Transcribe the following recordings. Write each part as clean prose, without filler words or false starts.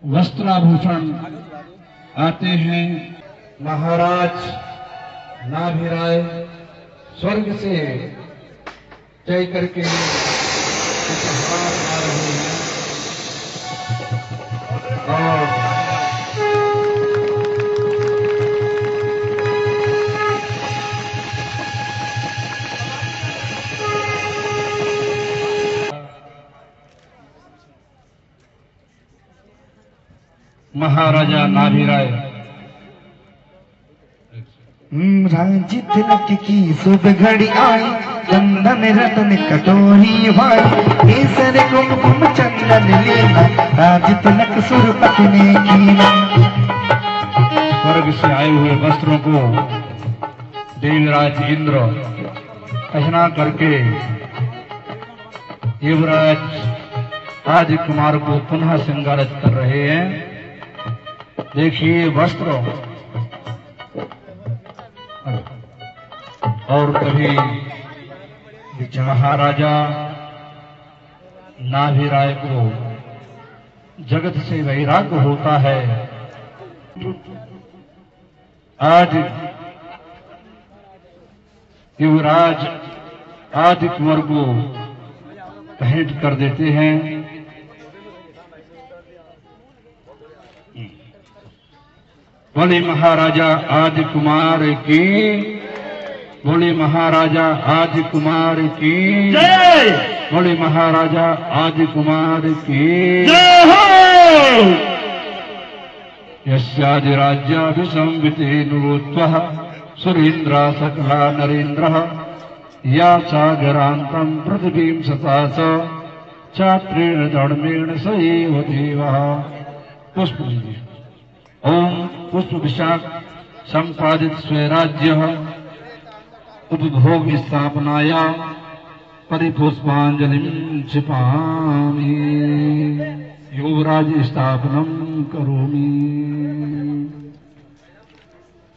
वस्त्राभूषण आते हैं। महाराज नाभिराय स्वर्ग से जय करके उपहार आ रहे हैं और महाराजा नाभिराय राजी तिलक की शुभ घड़ी आई, चंदन रतन कटोरी भाई, केसर कुमकुम चंदन लेना, राजी तिलक सुरपति ने कीना। स्वर्ग से आए हुए वस्त्रों को देवराज इंद्र पहना करके युवराज आदि कुमार को पुनः श्रृंगारित कर रहे हैं। देखिए वस्त्र और कभी महाराजा नाभिराय को जगत से वैराग्य होता है। आज युवराज आदि कुंवर को भेंट कर देते हैं। बोले महाराजा आदि कुमार की, बोले महाराजा आदि कुमार की जय, बोले महाराजा आदि कुमार की जय हो। यस्यादिराज्याभिसंवितेनुत्वः सुरेन्द्रा सकला नरेन्द्रः, या सागरान्तं पृथिवीं सतास चात्रेण धर्मेण स एव देवः। पुष्प लीजिए। ओम पुष्प विशाख संपादित स्वराज्य उपभोग स्थापनाया परिपुष्पांजलि क्षिपामि, युवराज स्थापनम करोमि।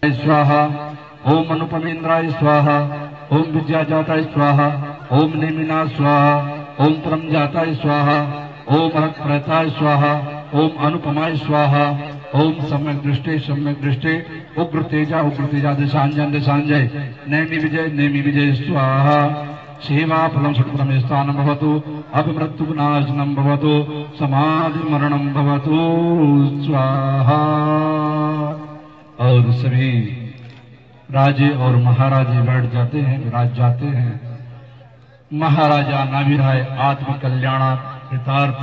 स्वाहा ओम अनुपमेन्द्राय स्वाहा, ओम विद्याजाताय स्वाहा, ओम नेमिना स्वाहा, ओम परम जाताय स्वाहा, ओम अलक्प्रताय स्वाहा, ओम अनुपमाय स्वाहा, ओम सम्यक दृष्टे उग्र तेजा दिशांजन दिशांजय, नेमि विजय स्वाहा। सेवा फलम सुखप्रम स्थानम भवतु, अपमृत्यु विनाशनम भवतु, समाधि मरणम भवतु स्वाहा। और सभी राजे और महाराजे बैठ जाते हैं, विराज जाते हैं। महाराजा नाभिराय आत्म कल्याणार्थ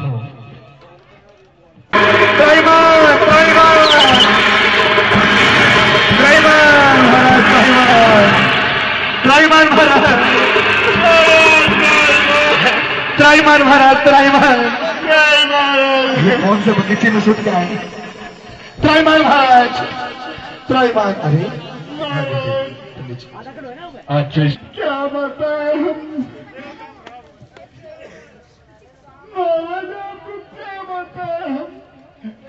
त्राईमान महाराज, त्राईमान ये कौन से बगीचे में छूट गया है? त्राईमान महाराज, त्राईमान। अरे अच्छा क्या बताए हम महाराज, आपको क्या बताए हम?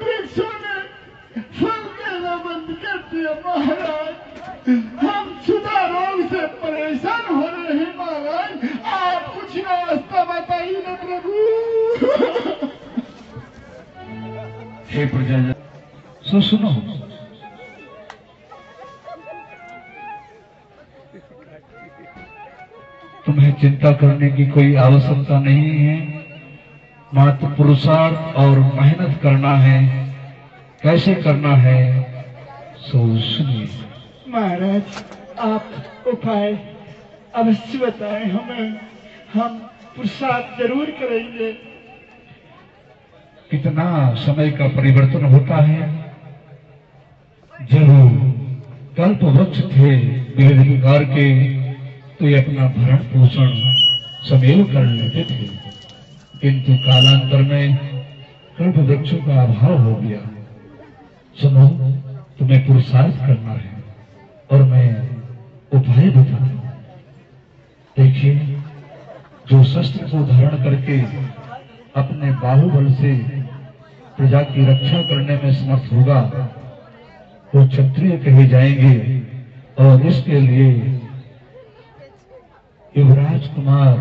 वृक्षों ने फल देना बंद कर दिया महाराज, हम सुधा रोग से परेशान हो रहे हैं महाराज, आप कुछ रास्ता बताइए ना प्रभु। हे प्रजा सुनो, तुम्हें चिंता करने की कोई आवश्यकता नहीं है, मात्र पुरुषार्थ और मेहनत करना है। कैसे करना है सो सुनिए। महाराज आप उपाय अवश्य बताएं हमें, हम पुरुषार्थ जरूर करेंगे। कितना समय का परिवर्तन होता है। जब कल्प वृक्ष थे विविध प्रकार के, तो ये अपना भरण पोषण सदैव कर लेते थे, किंतु कालांतर में कल्प वृक्षों का अभाव हो गया। सुनो, तुम्हें पुरुषार्थ करना है और मैं उपाय बताता हूं। देखिए, जो शस्त्र को धारण करके अपने बाहुबल से प्रजा की रक्षा करने में समर्थ होगा, वो क्षत्रिय कहे जाएंगे। और इसके लिए युवराज कुमार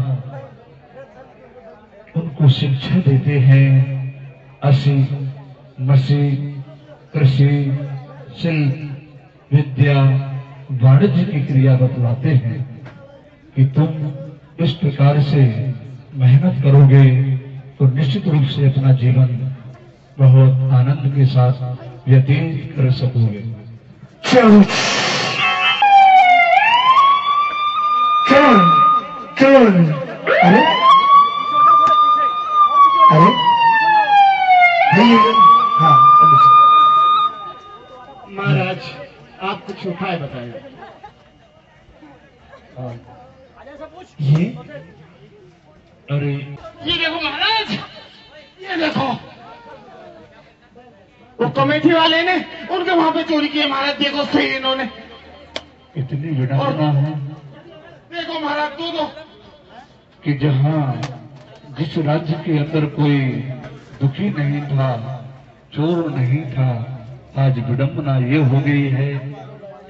उनको शिक्षा देते हैं। असी मसीह, कृषि, शिल्प, विद्या, वाणिज्य की क्रिया बतलाते हैं कि तुम इस प्रकार से मेहनत करोगे तो निश्चित रूप से अपना जीवन बहुत आनंद के साथ व्यतीत कर सकोगे। चल चल चल। अरे अरे हाँ महाराज, आप कुछ उपाय बताइए। ये अरे ये देखो महाराज, ये देखो वो कमेटी वाले ने उनके वहां पे चोरी की है महाराज। देखो सही इन्होंने, इतनी विडंबना है देखो महाराज दो कि जहां जिस राज्य के अंदर कोई दुखी नहीं था, चोर नहीं था, आज विडंबना ये हो गई है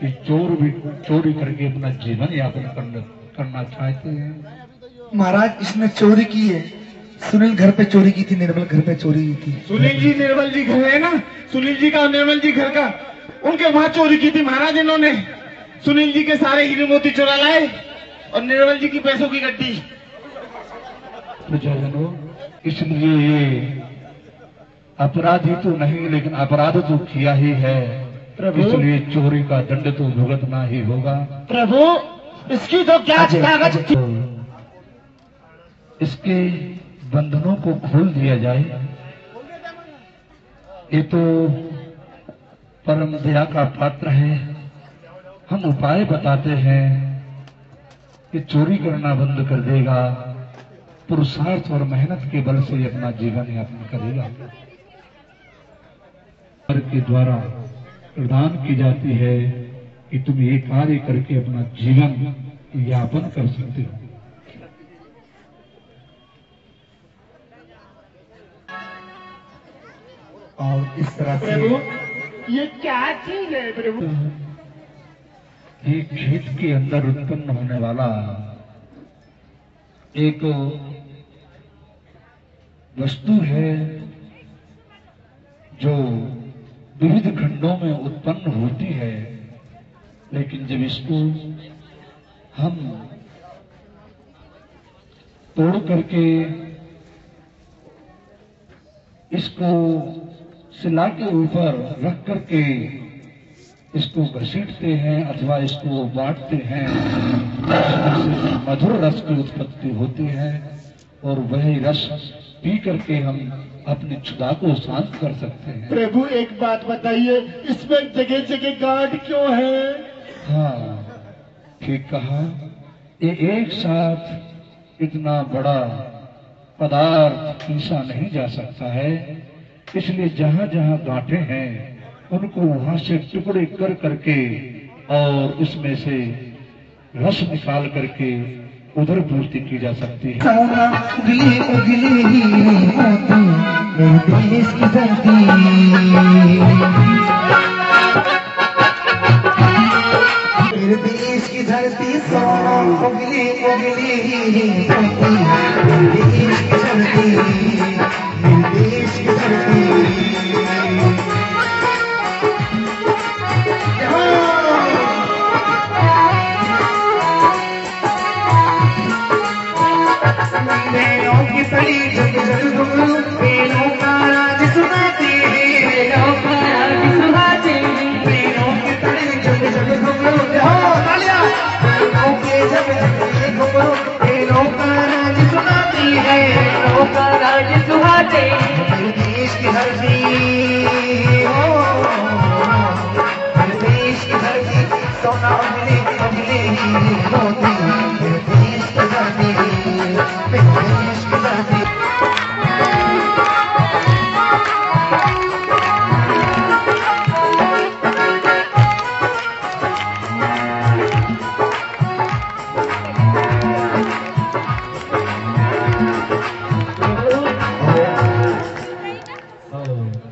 कि चोर भी चोरी करके अपना जीवन यापन करना चाहते हैं। महाराज इसने चोरी की है। सुनील घर पे चोरी की थी, निर्मल घर पे चोरी की थी। सुनील जी निर्मल जी घर है ना, सुनील जी का और निर्मल जी घर का, उनके वहां चोरी की थी महाराज इन्होंने। सुनील जी के सारे हीरे मोती चुरा लाए और निर्मल जी की पैसों की गड्डी। प्रजाजनों, इसलिए ये अपराधी तो नहीं लेकिन अपराध तो किया ही है, इसलिए चोरी का दंड तो भुगतना ही होगा। प्रभु इसकी तो क्या कागज थी। तो इसके बंधनों को खोल दिया जाए। ये तो परम दया का पात्र है। हम उपाय बताते हैं कि चोरी करना बंद कर देगा, पुरुषार्थ और मेहनत के बल से अपना जीवन यापन करेगा। के द्वारा प्रदान की जाती है कि तुम ये कार्य करके अपना जीवन यापन कर सकते हो। और इस तरह से प्रभु ये क्या चीज है प्रभु? एक खेत के अंदर उत्पन्न होने वाला एक वस्तु है जो विविध खंडों में उत्पन्न होती है, लेकिन जब इसको हम तोड़ करके इसको शिला के ऊपर रख करके इसको घसीटते हैं अथवा इसको बांटते हैं, इससे मधुर रस की उत्पत्ति होती है और वही रस पी करके हम अपनी क्षुधा को शांत कर सकते हैं। प्रभु एक बात बताइए, इसमें जगह जगह गांठ क्यों है? हाँ ठीक कहा। ये एक साथ इतना बड़ा पदार्थ पीसा नहीं जा सकता है, इसलिए जहां जहां गांठे हैं उनको वहां से टुकड़े कर करके और उसमें से रस निकाल करके उधर पूर्ति की जा सकती है। उगली उगली मोती मेरे देश की धरती, मेरे देश की धरती सोना उगली उगली मोती मेरे देश की धरती, मेरे देश की धरती। बेलों की सड़ी जग जग घुमरू, बेलों का राज सुनाते हैं, बेलों का राज सुनाते हैं, बेलों की सड़ी जग जग घुमरू, तालियां, बेलों के जग जग घुमरू, बेलों का राज सुनाते हैं, बेलों का राज सुनाते हैं। मेरे देश की धरती, मेरे देश की धरती सोना उगली उगली मोती, मेरे देश की धरती, मेरे देश की धरती।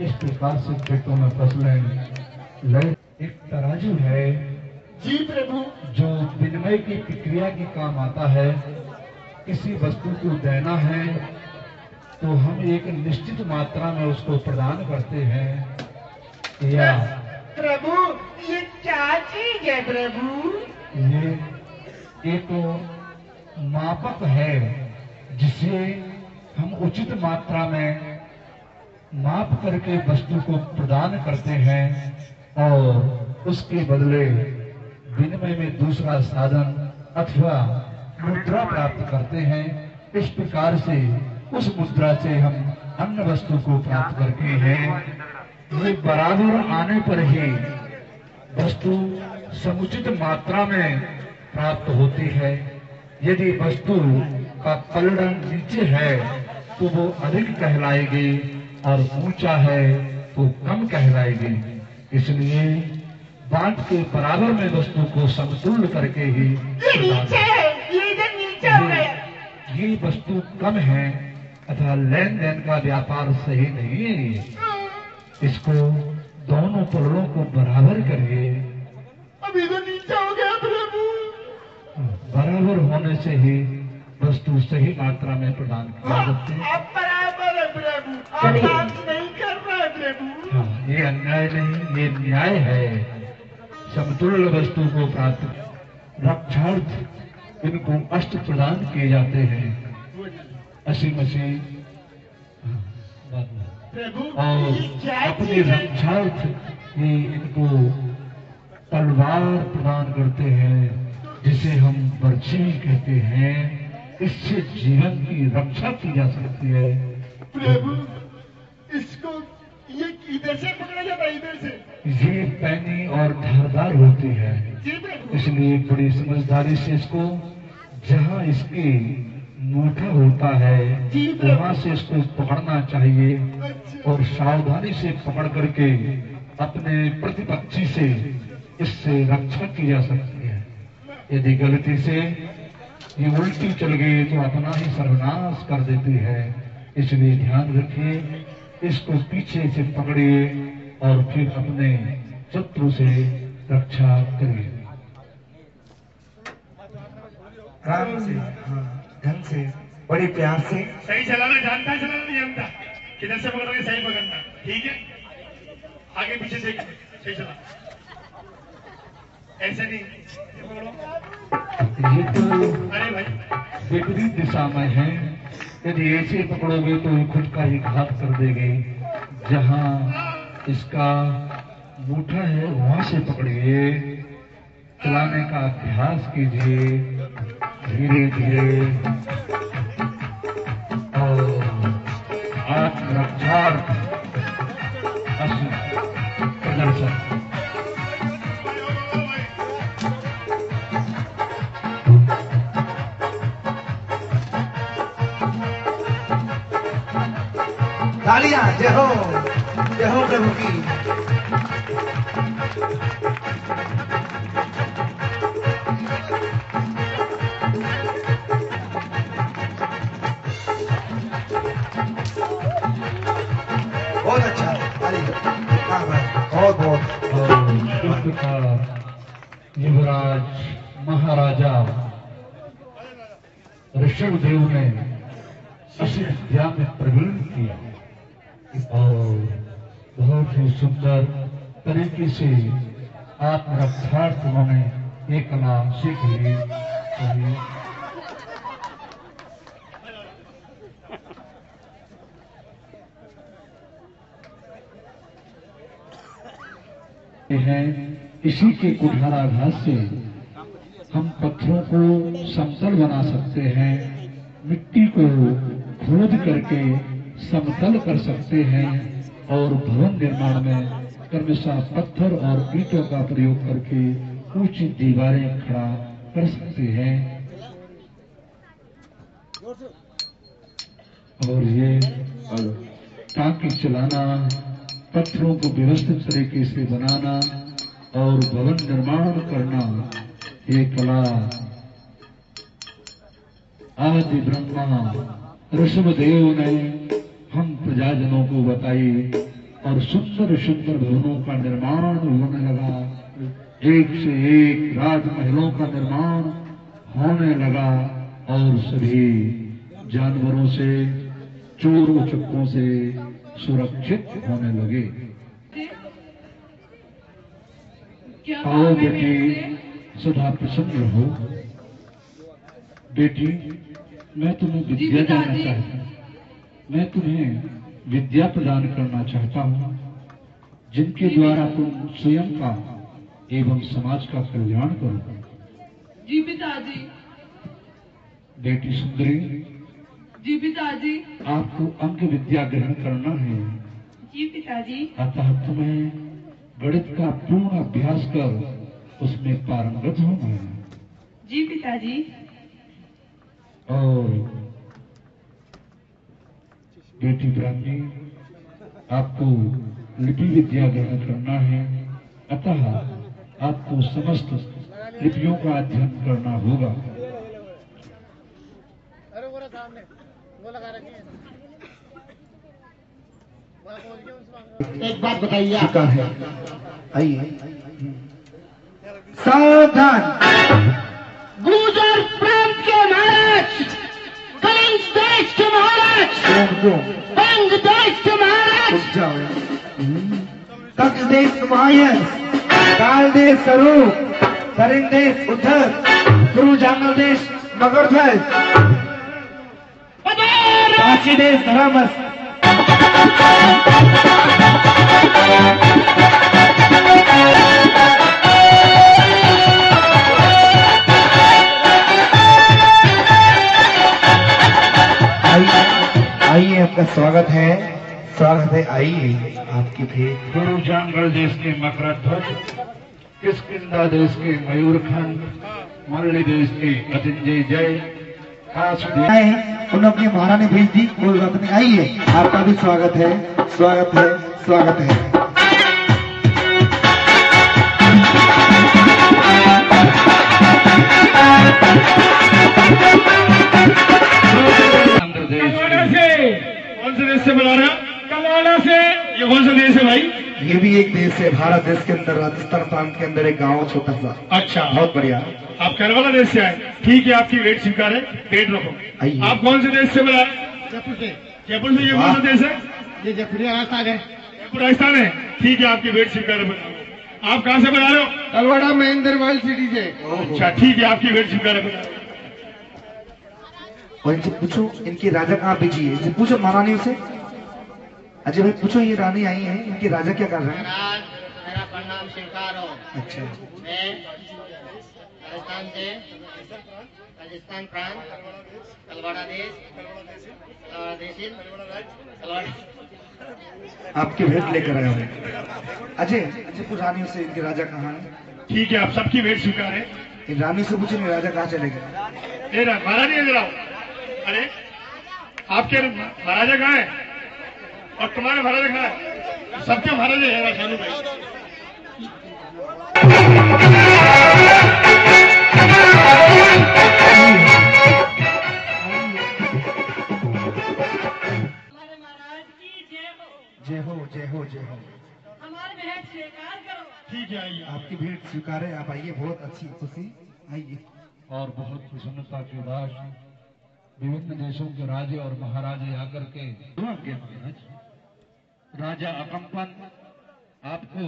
इस प्रकार से खेतों में फसलें एक तराजू है जी प्रभु। जो विनिमय की प्रक्रिया के काम आता है। किसी वस्तु को देना है तो हम एक निश्चित मात्रा में उसको प्रदान करते हैं। या प्रभु ये क्या चीज है प्रभु? ये एक मापक है जिसे हम उचित मात्रा में माप करके वस्तु को प्रदान करते हैं और उसके बदले विनिमय में दूसरा साधन अथवा मुद्रा प्राप्त करते हैं। इस प्रकार से उस मुद्रा से हम अन्य वस्तु को प्राप्त करते हैं। ये बराबर आने पर ही वस्तु समुचित मात्रा में प्राप्त होती है। यदि वस्तु का पलड़ा नीचे है तो वो अधिक कहलाएगी और ऊंचा है तो कम कहलाएगी। इसलिए बांट के बराबर में वस्तु को समतुल्य करके ही ये नीचे है, ये इधर नीचे हो गया। ये वस्तु कम है अथवा लेन देन का व्यापार सही नहीं है। इसको दोनों पलड़ों को बराबर करिए। अब इधर नीचे हो गया प्रभु। बराबर होने से ही वस्तु सही मात्रा में प्रदान किया जाती है। अब बराबर है प्रभु, अब बात नहीं कर रहा है प्रभु। हाँ, ये अन्याय नहीं, ये न्याय है। समतुल्य वस्तु को प्राप्त रक्षार्थ इनको अष्ट प्रदान किए जाते हैं। असी मसी प्रभु और ये क्या अपनी चीज है? रक्षार्थ ये इनको तलवार प्रदान करते हैं जिसे हम बर्छी कहते हैं। इससे जीवन की रक्षा की जा सकती है। प्रभु इसको ये इधर से पकड़ा जाता है, इधर से। ये पैनी और धारदार होती है, जी प्रभु। इसलिए बड़ी समझदारी से इसको जहाँ इसकी मूठा होता है जी प्रभु। वहां से इसको पकड़ना चाहिए अच्छा। और सावधानी से पकड़ करके अपने प्रतिपक्षी से इससे रक्षा की जा सकती है। यदि गलती से ये उल्टी चल गई तो अपना ही सर्वनाश कर देती है। इसलिए ध्यान रखिए, इसको पीछे से पकड़िए और फिर अपने शत्रु से रक्षा करिए। आराम से, हाँ, ढंग से, बड़ी प्यार से। सही चलाना जानता है, चलाना नहीं जानता। किधर से पकड़ोगे सही पकड़ना, ठीक है? आगे पीछे से सही चला, ऐसे नहीं। ये पकड़ो। ये तो अरे भाई विपरीत दिशा में है। यदि ऐसे पकड़ोगे तो ये खुद का ही घात कर देगी। जहाँ इसका मूठा है वहां से पकड़िए। चलाने का अभ्यास कीजिए धीरे धीरे और आत्मरक्षार्थ प्रदर्शन। तालियां, जय हो प्रभु की। बहुत अच्छा, तालियां, बहुत बहुत। और इस प्रकार युवराज महाराजा ऋषभदेव ने इस विद्या में प्रवीण किया और बहुत ही सुंदर तरीके से आत्मरक्षार्थ उन्होंने ये कला सीख ली। हैं इसी के कुठाराघात से हम पत्थरों को समतल बना सकते हैं, मिट्टी को खोद करके समतल कर सकते हैं और भवन निर्माण में क्रमशः पत्थर और ईंटों का प्रयोग करके ऊंची दीवारें खड़ा कर सकते हैं। और ये टांकी चलाना, पत्थरों को व्यवस्थित तरीके से बनाना और भवन निर्माण करना, ये कला आदि ब्रह्मा ऋषभदेव ने हम प्रजाजनों को बताई और सुंदर सुंदर भवनों का निर्माण होने लगा। एक से एक राजमहलों का निर्माण होने लगा और सभी जानवरों से चोरों चक्कों से सुरक्षित होने लगे। क्या आओ काम है बेटी, मेरे सदा प्रसन्न रहो। बेटी, मैं तुम्हें विद्या देना पिताजी। चाहता हूँ। मैं तुम्हें विद्या प्रदान करना चाहता हूँ, जिनके द्वारा तुम स्वयं का एवं समाज का कल्याण करो। जी पिताजी। बेटी सुंदरी, जी पिताजी। आपको अंक विद्या ग्रहण करना है, जी पिताजी। अतः तुम्हें गणित का पूर्ण अभ्यास कर उसमें पारंगत होना है। जी पिताजी। और बेटी ब्राह्मणी, आपको लिपि विद्या ग्रहण करना है, अतः आपको समस्त लिपियों का अध्ययन करना होगा। एक बात बताइए का है, आइए। सावधान। गुर्जर प्रांत के महाराज, कलिंग देश के महाराज, पंग देश के महाराज, रुक जाओ। तक्ष देश मायन, काल देश स्वरूप, करिंग देश उद्धर, गुरु जांगल देश मगरध्वज, काशी देश धर्मस। आइए, आपका स्वागत है, आइए आपकी भेंट। गुरु जांगल देश के मकरध्वज, किष्किंधा देश के मयूरखंड, मल्ली देश के अतिंजय जय, कासुदेव आए उन्होंने अपनी महारानी भेज दी, कोई बात नहीं। आइए, आपका भी स्वागत है, स्वागत है, स्वागत है। आंध्र देश कलवाड़ा के से कौन से देश से बुला रहे हो? कलवाड़ा से। ये कौन सा देश है भाई? ये भी एक देश है, भारत देश के अंदर, राजस्थान प्रांत के अंदर एक गांव छोटा सा। अच्छा, बहुत बढ़िया। आप कलवाड़ा देश से आए, ठीक है, आपकी वेट स्वीकार है, वेट रखो। आइए। आप कौन से देश से बुला रहे हैं? जयपुर से। जयपुर से। ये कौन सा देश है? ये जयपुर राजस्थान है। जयपुर राजस्थान है, ठीक है, आपकी वेट स्वीकार है। आप कहाँ से बुला रहे हो? तलवाड़ा महेंद्र वर्ल्ड सिटी से। अच्छा, ठीक है, आपकी वेट स्वीकार है। और इनसे पूछो, इनकी राजा कहाँ भेजी है, इनसे पूछो महारानियों से। अजय भाई पूछो, ये रानी आई है, इनकी राजा क्या कर रहे हैं? महाराज, मेरा प्रणाम स्वीकार हो। अच्छा, मैं राजस्थान से, राजस्थान प्रांत, तलवाड़ा देश, तलवाड़ा देशिल, तलवाड़ा। आपकी भेंट लेकर आए हुए। अजय पूछ रानियों से, इनके राजा कहाँ है? ठीक है, आप सबकी वेट स्वीकार है। इन रानी से पूछे, इनके राजा कहाँ चले गए? ये रहा, महाराज इधर आओ। अरे, आपके महाराजा कहाँ है और तुम्हारे महाराजा कहाँ है? सबके महाराजा है शानू भाई। हमारे महाराज की जय हो। जय हो, जय हो, जय हो। हमारे भेंट स्वीकार करो। ठीक है, आइए। आपकी भेंट स्वीकार है, आप आइए, बहुत अच्छी खुशी। आइए। और बहुत प्रसन्नता के बाद विभिन्न देशों के राजे और महाराजे आकर के आपके महाराज राजा अकंपन आपको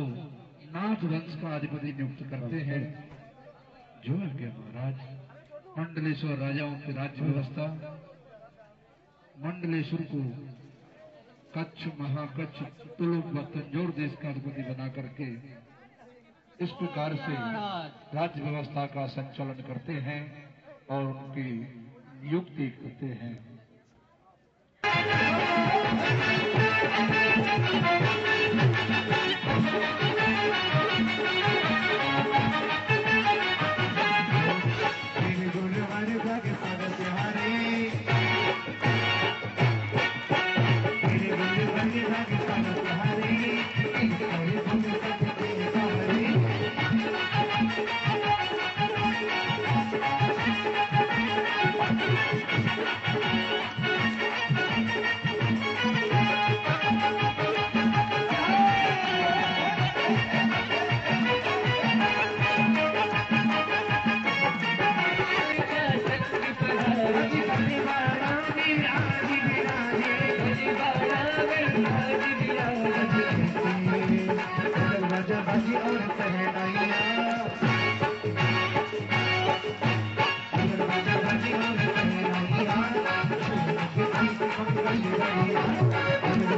नाथ वंश का अधिपति नियुक्त करते हैं। जो आपके महाराज मंडलेश्वर राजाओं की राज्य व्यवस्था, मंडलेश्वर को कच्छ, महाकच्छ, तुलुक व तंजौर देश का अधिपति बना करके इस प्रकार से राज्य व्यवस्था का संचालन करते हैं और उनकी नियुक्ति करते हैं। बाजाबाजी और सहनाइयाँ बाजाबाजी और सहनाइयाँ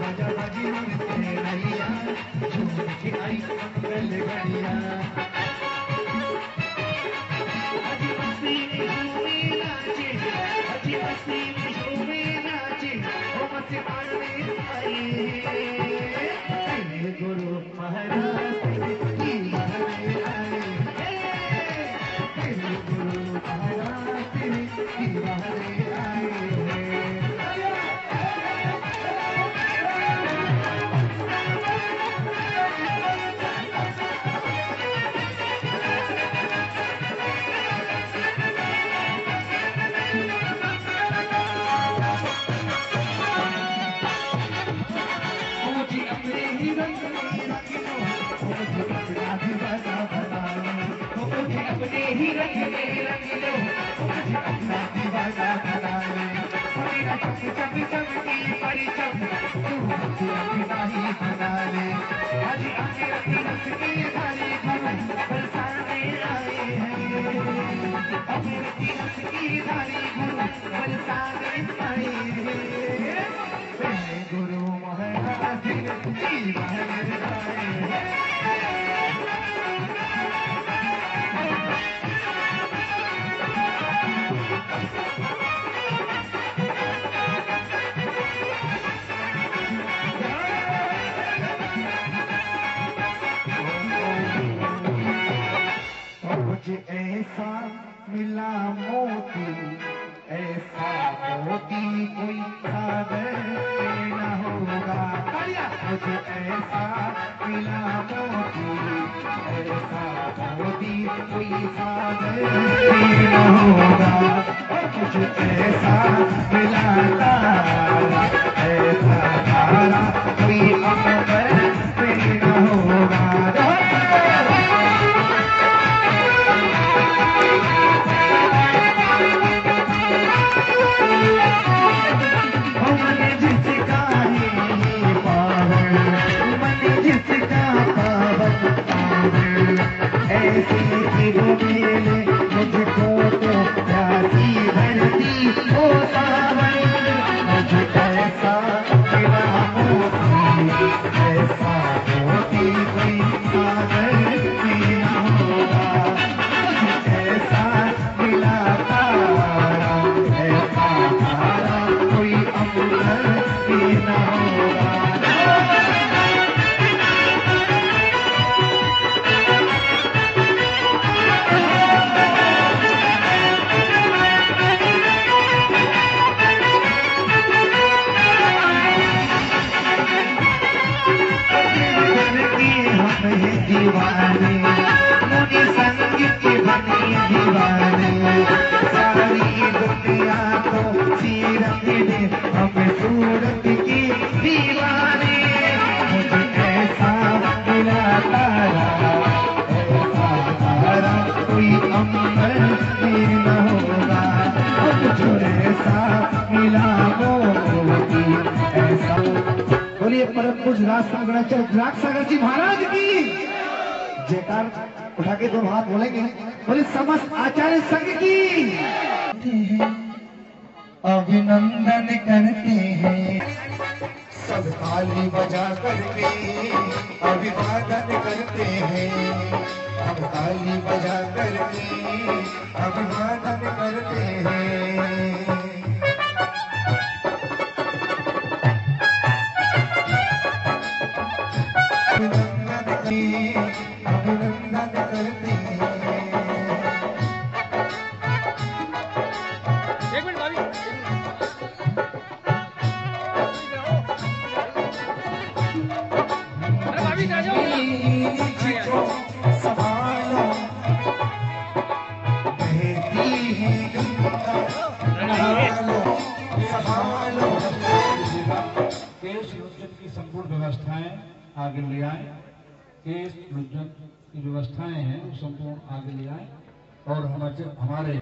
बाजाबाजी और सहनाइयाँ झूम के आई मंगल घड़ियाँ आदिवासी झूमे नाचे आदिवासी झूमे नाचे ओ मस्तान में आई गुरु महाराज की बहने आए गुरु महाराज की बहने आए अपने ही रंग में रंग लो अपना दीवाना बना ले मेरा चम चम चमकी परिचम तू अपना ही बना ले आज आगे रंग की धारी खबर बरसाने आए हैं अपने की धारी खबर बरसाने आए हैं गुरु महाराज की बहन आए मुझे ऐसा मिला मोती ऐसा मोती कोई सागर में न होगा मुझे ऐसा मिला मोती ऐसा मोती कोई सागर में न होगा मुझे ऐसा मिला तारा ऐसा तारा कोई अमर में न होगा मुझको तो प्यासी भरती हो सावन मुझे ऐसा मिला मोती ऐसा मोती कोई सागर में न होगा ऐसा मिला तारा ऐसा तारा कोई अमर में न होगा दीवाने मुझे संगीत की बनी दीवाने सारी दुनिया को सीरत ने हम सूरत की दीवाने मुझे ऐसा मिला तारा ऐसा तारा कोई अमर में न होगा मुझे ऐसा मिला मोती ऐसा बोलिए परम पूज राज सागर जी महाराज की जयकार उठा के दोनों हाथ बोलेंगे बोले समस्त आचार्य संघ की अभिनंदन करते हैं सब ताली बजा करके अभिवादन करते हैं हम ताली बजा करके अभिवादन करते हैं अभिनंदन करते हैं एक मिनट भाभी अरे भाभी आ जाओ संभालो बहती है गंगा संभालो केश योजन की संपूर्ण व्यवस्थाएं आगे ले आए केस योजन की व्यवस्थाएं हैं वो संपूर्ण आगे ले आए और हमारे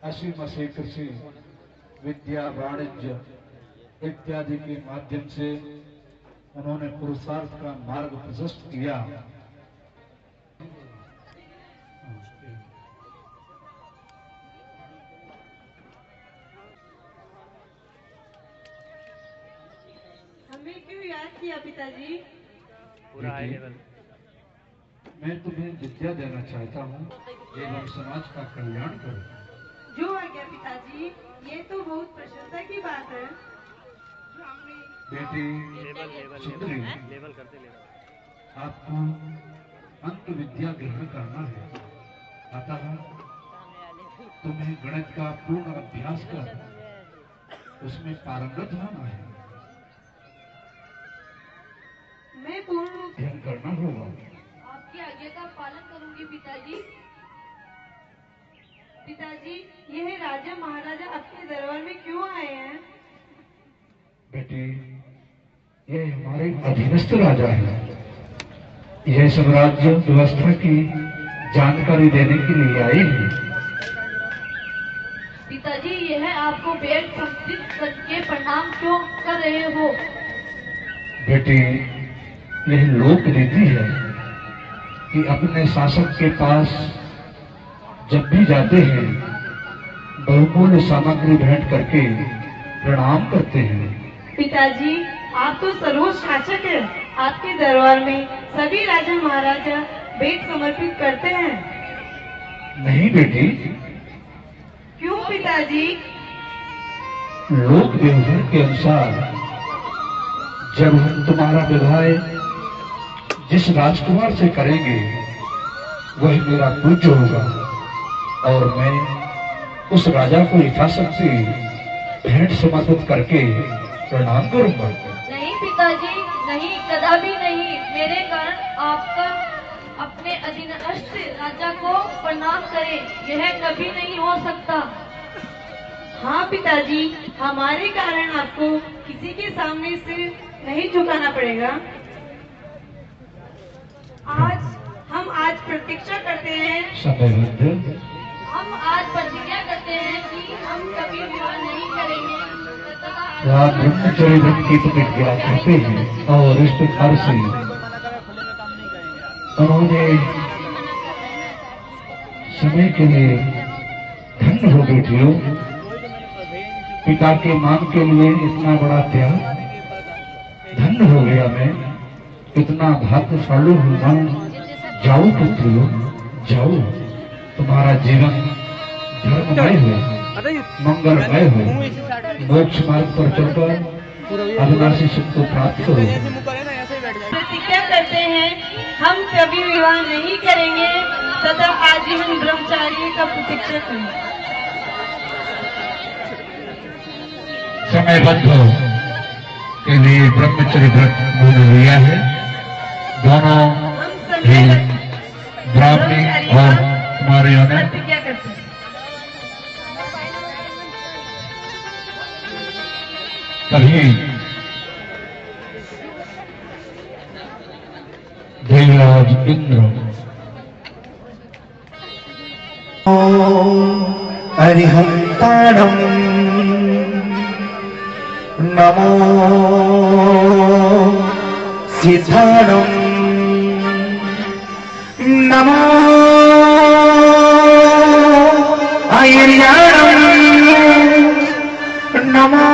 असीम से कृषि विद्या वाणिज्य इत्यादि के माध्यम से उन्होंने पुरुषार्थ का मार्ग प्रशस्त किया। हमें क्यों याद किया पिताजी? मैं तुम्हें विद्या देना चाहता हूँ एवं समाज का कल्याण करो। जो आज्ञा पिताजी, ये तो बहुत प्रशंसा की बात है। बेटी सुंदरी, आपको अंत विद्या ग्रहण करना है, अतः तुम्हें गणित का पूर्ण अभ्यास कर उसमें पारंगत होना है। मैं पूर्ण रूप से ध्यान करना होगा। आपकी आज्ञा का पालन करूंगी पिताजी। पिताजी, यह राजा महाराजा अपने दरबार में क्यों आए हैं? बेटी, यह हमारे अधीनस्थ राजा है। यह सब राज्य व्यवस्था की जानकारी देने के लिए आए हैं। पिताजी, यह आपको बेड संस्कृत करके प्रणाम क्यों कर रहे हो? बेटी, यह लोक रीति है कि अपने शासक के पास जब भी जाते हैं बहुमूल्य सामग्री भेंट करके प्रणाम करते हैं। पिताजी, आप तो सर्वोच्च शासक हैं। आपके दरबार में सभी राजा महाराजा भेंट समर्पित करते हैं। नहीं बेटी, क्यों पिताजी? लोक व्यवहार के अनुसार जब हम तुम्हारा विवाह जिस राजकुमार से करेंगे वही मेरा पूज्य होगा और मैं उस राजा को यथाशक्ति भेंट समर्पित करके प्रणाम करूंगा। नहीं पिताजी, नहीं, कदापि नहीं। मेरे कारण आपका अपने अधीनस्थ राजा को प्रणाम करें, यह कभी नहीं हो सकता। हाँ पिताजी, हमारे कारण आपको किसी के सामने सिर नहीं झुकाना पड़ेगा। हम आज प्रतीक्षा करते हैं। समयबद्ध। हम आज प्रतिज्ञा करते हैं कि हम कभी विवाह नहीं करेंगे रात ब्रह्मचर्य व्रत की प्रतिज्ञा करते हैं और इस प्रकार से उन्होंने समय के लिए धन्य हो बेटियों। पिता के मान के लिए इतना बड़ा त्याग, धन्य हो गया मैं, इतना भाग्यशाली हूँ। जाओ पुत्रियों, जाओ, तुम्हारा जीवन धर्ममय हो, मंगलमय हो, मोक्ष मार्ग पर चलकर अविनाशी सुख को प्राप्त करो। प्रतिज्ञा करते हैं हम कभी विवाह नहीं करेंगे तथा आजीवन ब्रह्मचार्य का प्रतीक्षा करेंगे। समयबद्ध के लिए ब्रह्मचर्य व्रत बोल लिया है। दोनों ब्राह्मणी और कुमारियों ने प्रतिज्ञा करते हैं। तभी देवराज इंद्र अरिहंताणं नमो सिद्धाणं नमो आयर्याणं नमो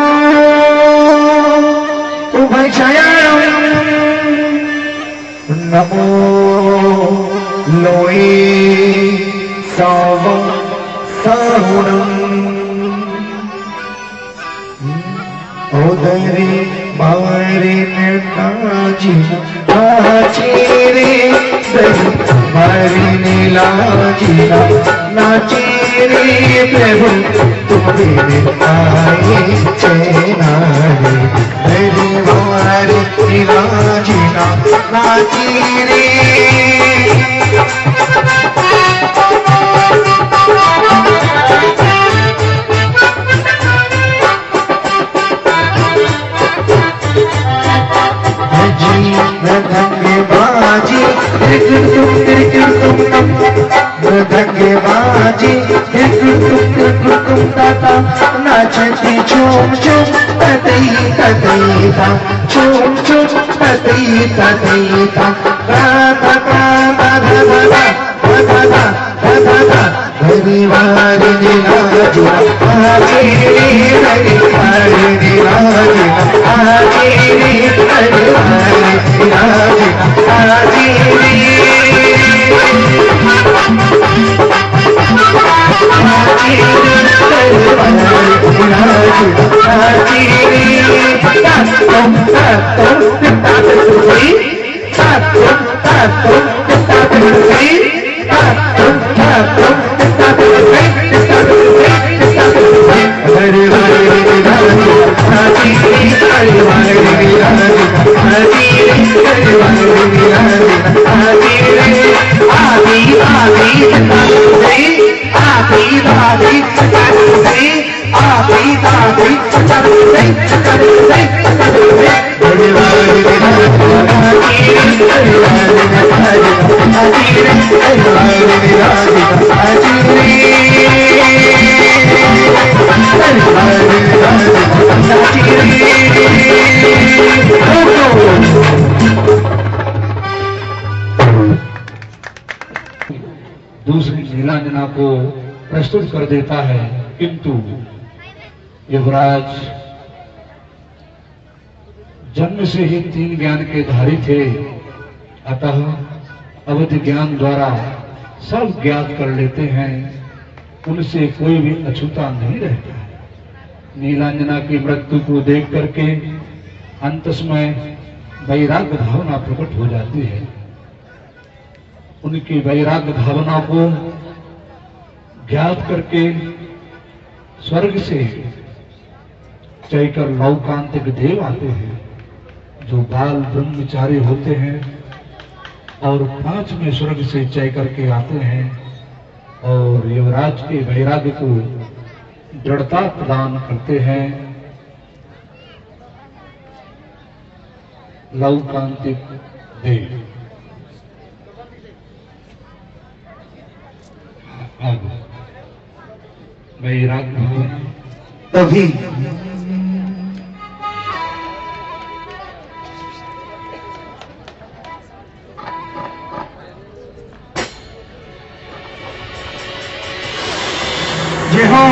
उभयचयाणं नमो लोये साव साहुणं उदरे मारे नाची नाची रे मारी नीलाजीना नाची रे प्रभु तुम्हारे आए चैना रे मेरे मारे नीलाजीना नाची रे धन्यवाजी धन्यवाजी दाता नाचती झूम झूम तदई तदई दा झूम झूम दूसरी नीलांजना को प्रस्तुत कर देता है, किंतु युवराज जन्म से ही 3 ज्ञान के धारी थे, अतः अवधि ज्ञान द्वारा सब ज्ञात कर लेते हैं, उनसे कोई भी अछूता नहीं रहता है। नीलांजना की मृत्यु को देख करके अंत में वैराग्य भावना प्रकट हो जाती है। उनकी वैराग्य भावना को ज्ञात करके स्वर्ग से चैकर लौकांतिक देव आते हैं, जो बाल ब्रह्मचारी होते हैं और 5वें स्वर्ग से चैकर के आते हैं और युवराज के वैराग्य को दृढ़ता प्रदान करते हैं। लौकांतिक देव वैराग्य तभी जय हो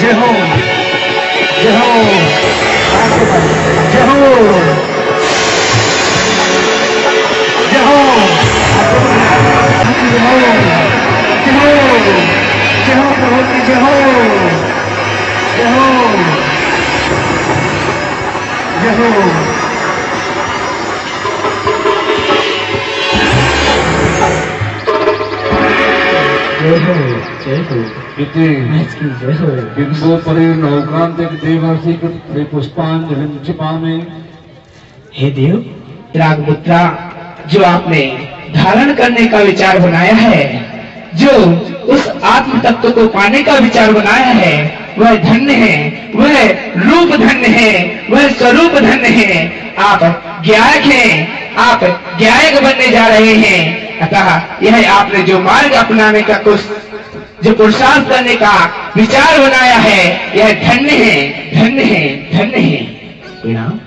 जय हो जय हो जय हो जय हो जय हो प्रभु की जय हो जय हो जय हो। बिंदु परे नौकांतिक देवर्षि पुष्पांजलि क्षिपामि। हे देव, रागमुद्रा जो आपने धारण करने का विचार बनाया है, जो उस आत्म तत्व को पाने का विचार बनाया है, वह धन्य है, वह रूप धन्य है, वह स्वरूप धन्य है। आप ज्ञायक हैं, आप ज्ञायक बनने जा रहे हैं। अतः यह आपने जो मार्ग अपनाने का जो पुरुषार्थ करने का विचार बनाया है, यह धन्य है, धन्य है, धन्य है। प्रणाम।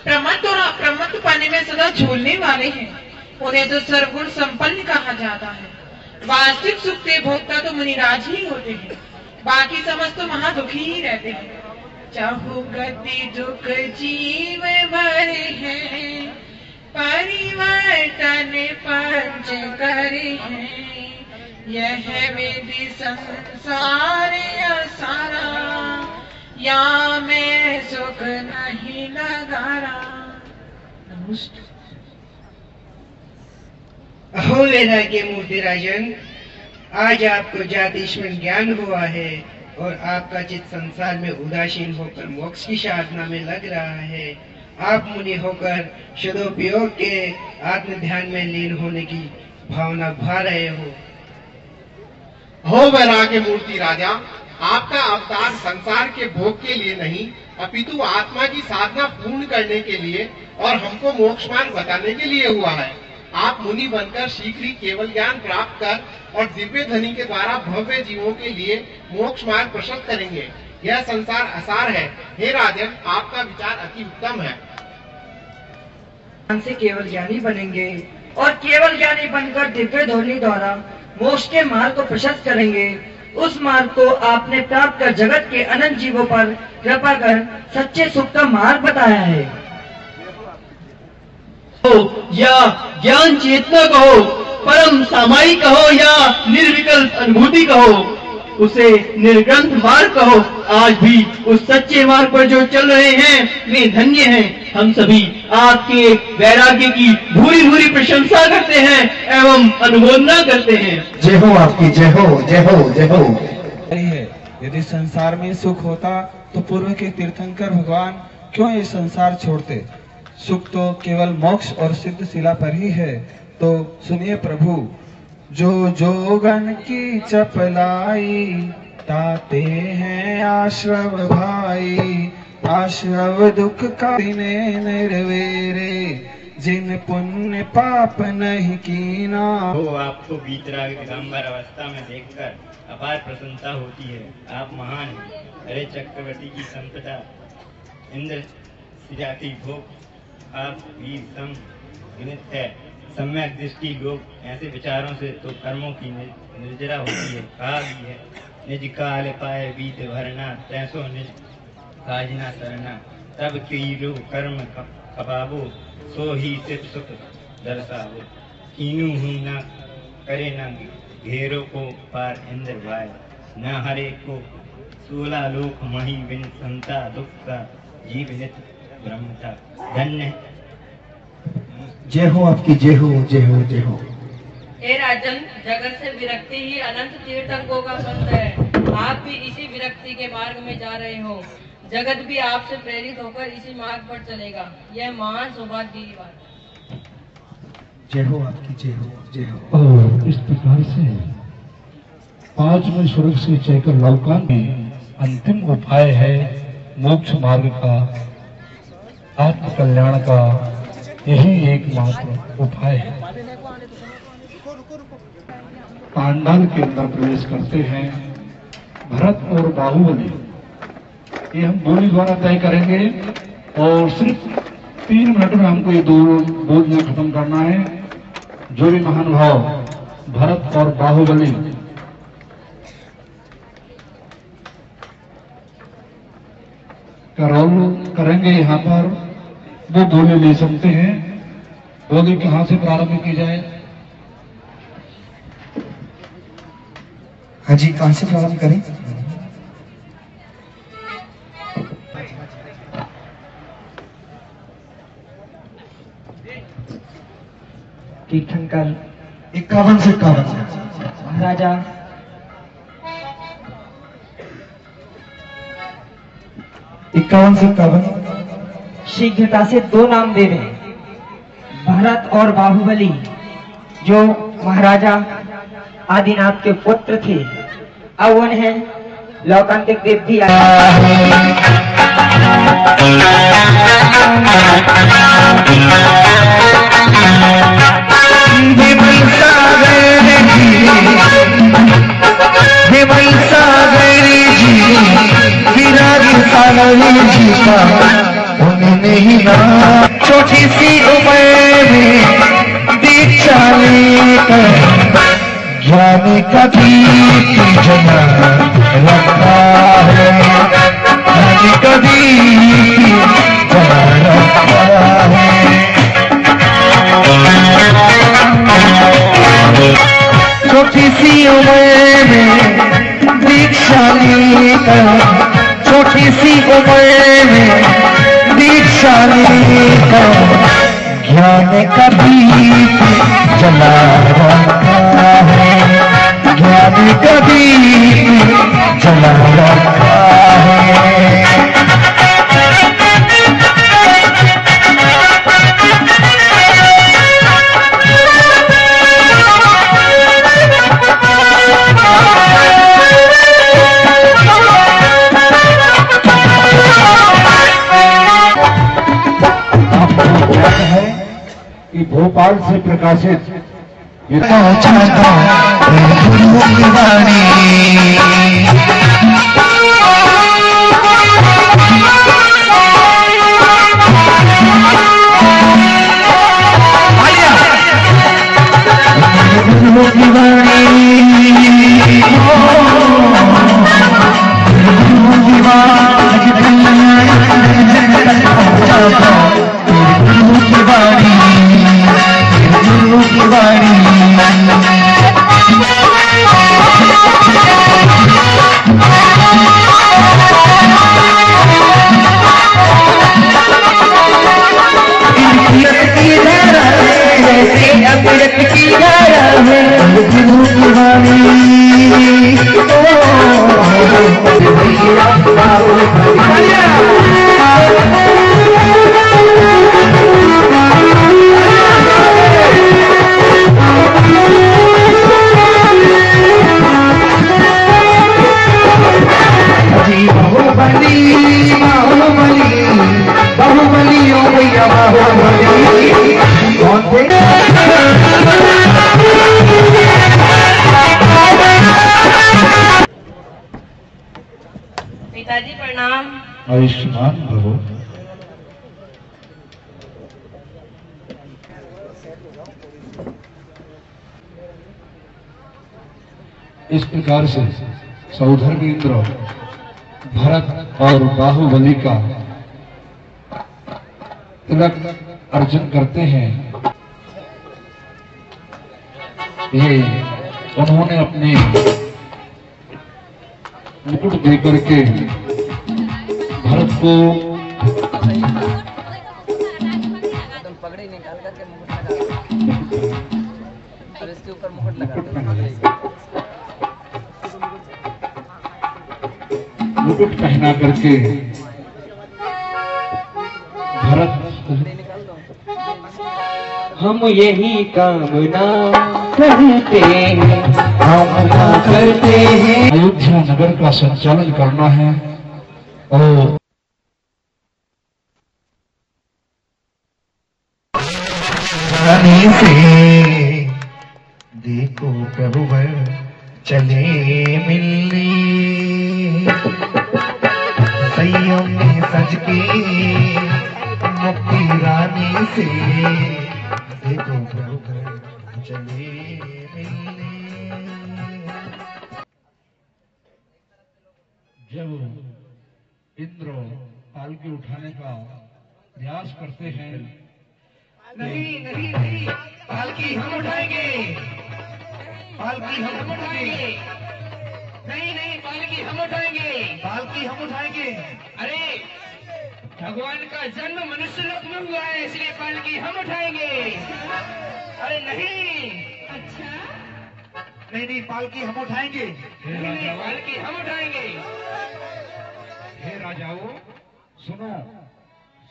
प्रमत्त और अप्रमत्त पाने में सदा झूलने वाले हैं, उन्हें तो सर्वगुण संपन्न कहा जाता है। वास्तविक सुख के भोक्ता तो मुनिराज ही होते हैं, बाकी समस्त तो महादुखी ही रहते हैं। चाहु गति दुख जीव भरे हैं, परिवर्तन पंच करे हैं। यह विधि संसार सारा, या मैं सुख नहीं लगारा। अहो वैराग्य मूर्ति राजन, आज आपको जातिश्वन ज्ञान हुआ है और आपका चित्त संसार में उदासीन होकर मोक्ष की साधना में लग रहा है। आप मुनि होकर सदुपयोग के आत्म ध्यान में लीन होने की भावना भा रहे हो वैराग्य मूर्ति राजा, आपका अवतार संसार के भोग के लिए नहीं, अपितु आत्मा की साधना पूर्ण करने के लिए और हमको मोक्ष मार्ग बताने के लिए हुआ है। आप मुनि बनकर शीघ्र ही केवल ज्ञान प्राप्त कर और दिव्य ध्वनि के द्वारा भव्य जीवों के लिए मोक्ष मार्ग प्रशस्त करेंगे। यह संसार असार है। हे राजन, आपका विचार अति उत्तम है। से केवल ज्ञानी बनेंगे और केवल ज्ञानी बनकर दिव्य ध्वनि द्वारा मोक्ष के मार्ग को प्रशस्त करेंगे। उस मार्ग को आपने प्राप्त कर जगत के अनंत जीवों पर कृपा कर सच्चे सुख का मार्ग बताया है। या ज्ञान चेतना कहो, परम सामायिक कहो या निर्विकल्प अनुभूति कहो, उसे निर्ग्रंथ मार्ग कहो, आज भी उस सच्चे मार्ग पर जो चल रहे हैं वे धन्य हैं। हम सभी आपके वैराग्य की भूरी भूरी प्रशंसा करते हैं एवं अनुमोदना करते हैं। जय हो आपकी, जय हो, जय हो, जय हो। यदि संसार में सुख होता तो पूर्व के तीर्थंकर भगवान क्यों ये संसार छोड़ते? सुख तो केवल मोक्ष और सिद्ध शिला पर ही है। तो सुनिए प्रभु, जो जोगन की चपलाई ताते हैं आश्रव भाई, आश्रव दुख का दिने निर्वेरे, जिन पुण्य पाप नहीं कीना। वो आपको बीतराग दिगंबर अवस्था में देखकर अपार प्रसन्नता होती है। आप महान हैं। अरे चक्रवर्ती की संपदा, इंद्र सिजाती भोग, आप भी सम गिनित है। सम्यक दृष्टि लोग ऐसे विचारों से तो कर्मों की निर्जरा होती है। कहा भी है, निज काल पाए बीत भरना, तैसो निज काजना सरना। तब कीरो कर्म कबाबो, सो ही सिद्ध सुख दर्शावो। कीनू ही न करे न घेरो को पार इंद्र भाई, न हरे को 16 लोक मही बिन संता, दुख का जीव नित ब्रह्मता। धन्य जय हो आपकी, जय हो, जय हो, जय हो। हे राजन, जगत से विरक्ति ही अनंत तीर्थंकों का संत है। आप भी इसी विरक्ति के मार्ग में जा रहे हो। जगत भी आपसे प्रेरित होकर इसी मार्ग पर चलेगा। यह महान सौभाग्य की बात है। जय हो आपकी, जय हो, जय हो। और इस प्रकार से 5वें स्वर्ग से चयकर लौकान में अंतिम उपाय है मोक्ष मार्ग का, आत्म कल्याण का। यही एकमात्र उपाय है। पांडाल के अंदर प्रवेश करते हैं भरत और बाहुबली। ये हम बोली द्वारा तय करेंगे और सिर्फ 3 मिनट में हमको ये 2 बोलियां खत्म करना है। जो भी महानुभाव भरत और बाहुबली का रोल करेंगे यहाँ पर, वो बोली ले सकते हैं। बोली कहाँ से प्रारंभ की जाए? हाँ जी, कहाँ से प्रारंभ करें? तीर्थंकर 51 से 51 महाराजा, इक्यावन से 51 शीघ्रता से 2 नाम दे रहे, भरत और बाहुबली, जो महाराजा आदिनाथ के पुत्र थे। अब उन्हें लौकांतिक देव भी नहीं ना छोटी सी उम्र में दीक्षा लेकर ज्ञानी कभी जना रखा है, ज्ञानी कभी जना रखा है। छोटी सी उम्र में दीक्षा लेकर, छोटी सी उम्र में दीक्षा लेकर ज्ञान कभी जला रखा है, ज्ञान कभी जला रखा है। भोपाल से प्रकाशित पिताजी प्रणाम। आयुष्मान भव। इस प्रकार से सौधर्मेंद्र भरत और बाहुबली का तिलक अर्जन करते हैं। ये उन्होंने अपने मुकुट देकर के भरत को पगड़ी निकाल करके मुकुट लगा और इसके ऊपर मुकुट लगा मुकुट पहना करके भरत हम यही कामना करते हैं, कामना करते हैं। अयोध्या नगर का संचालन करना है और से देखो प्रभु वर चले मिलने, संयम में सज के मुक्ति रानी से देखो प्रभु वर चले मिलने। जब इंद्र पालकी उठाने का प्रयास करते हैं, नहीं नहीं नहीं, पालकी हम उठाएंगे, पालकी हम उठाएंगे। नहीं नहीं, पालकी हम उठाएंगे, पालकी हम उठाएंगे। अरे भगवान का जन्म मनुष्य लोक में हुआ है, इसलिए पालकी हम उठाएंगे। अरे नहीं, अच्छा नहीं नहीं, पालकी हम उठाएंगे। नहीं, पालकी हम उठाएंगे। हे राजाओं सुनो,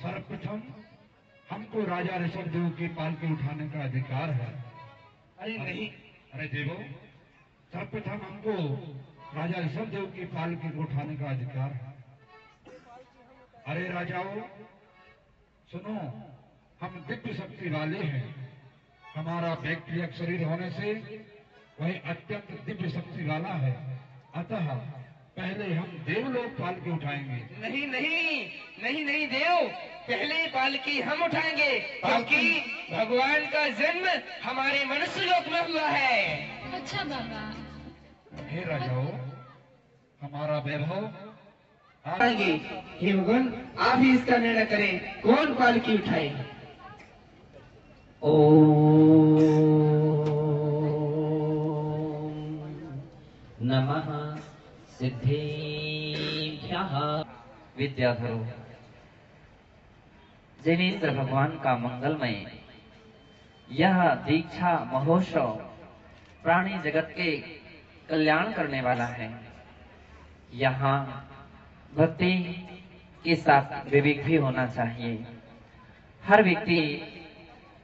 सर्वप्रथम हमको राजा ऋषभदेव की पालकी उठाने का अधिकार है। अरे नहीं, अरे देवो, सर्वप्रथम हमको राजा ऋषभदेव की पालकी को उठाने का अधिकार है। अरे राजाओं सुनो, हम दिव्य शक्ति वाले हैं। हमारा व्यक्तिगत शरीर होने से वही अत्यंत दिव्य शक्ति वाला है, अतः पहले हम देवलोक पालकी उठाएंगे। नहीं नहीं नहीं नहीं देव, पहले पालकी हम उठाएंगे, क्योंकि भगवान का जन्म हमारे मनुष्य लोक में हुआ है। अच्छा बाबा। हे राजाओं, हमारा वैभव आएंगे। हे भगवान, आप ही इसका निर्णय करें, कौन पालकी उठाए। ओम नमः सिद्धेभ्यः। विद्याधरो, जिनेन्द्र भगवान का मंगलमय यह दीक्षा महोत्सव प्राणी जगत के कल्याण करने वाला है। यहाँ भक्ति के साथ विवेक भी होना चाहिए। हर व्यक्ति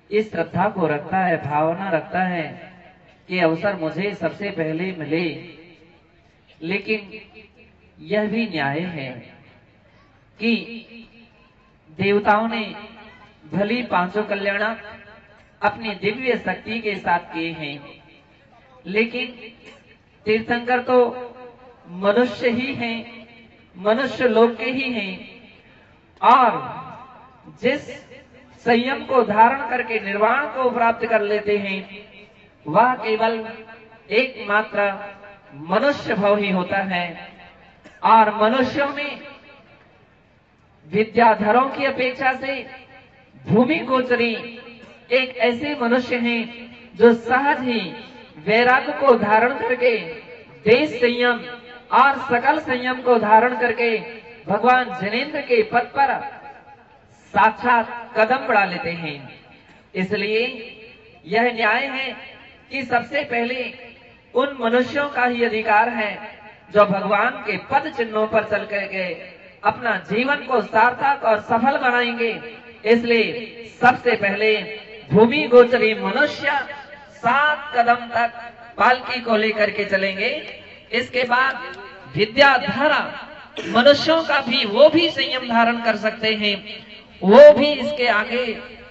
इस श्रद्धा को रखता है, भावना रखता है कि अवसर मुझे सबसे पहले मिले, लेकिन यह भी न्याय है कि देवताओं ने भली पांचों कल्याण अपनी दिव्य शक्ति के साथ किए हैं, लेकिन तीर्थंकर तो मनुष्य ही हैं, मनुष्य लोक के ही हैं, और जिस संयम को धारण करके निर्वाण को प्राप्त कर लेते हैं वह केवल एकमात्र मनुष्य भाव ही होता है। और मनुष्यों में विद्याधरों की अपेक्षा से भूमि गोचरी एक ऐसे मनुष्य हैं जो सहज ही वैराग्य को धारण करके देश संयम और सकल संयम को धारण करके भगवान जिनेन्द्र के पद पर साक्षात कदम बढ़ा लेते हैं। इसलिए यह न्याय है कि सबसे पहले उन मनुष्यों का ही अधिकार है जो भगवान के पद चिन्हों पर चल करके अपना जीवन को सार्थक और सफल बनाएंगे। इसलिए सबसे पहले भूमि गोचरी मनुष्य 7 कदम तक पालकी को लेकर के चलेंगे। इसके बाद विद्याधर मनुष्यों का भी वो भी संयम धारण कर सकते हैं, वो भी इसके आगे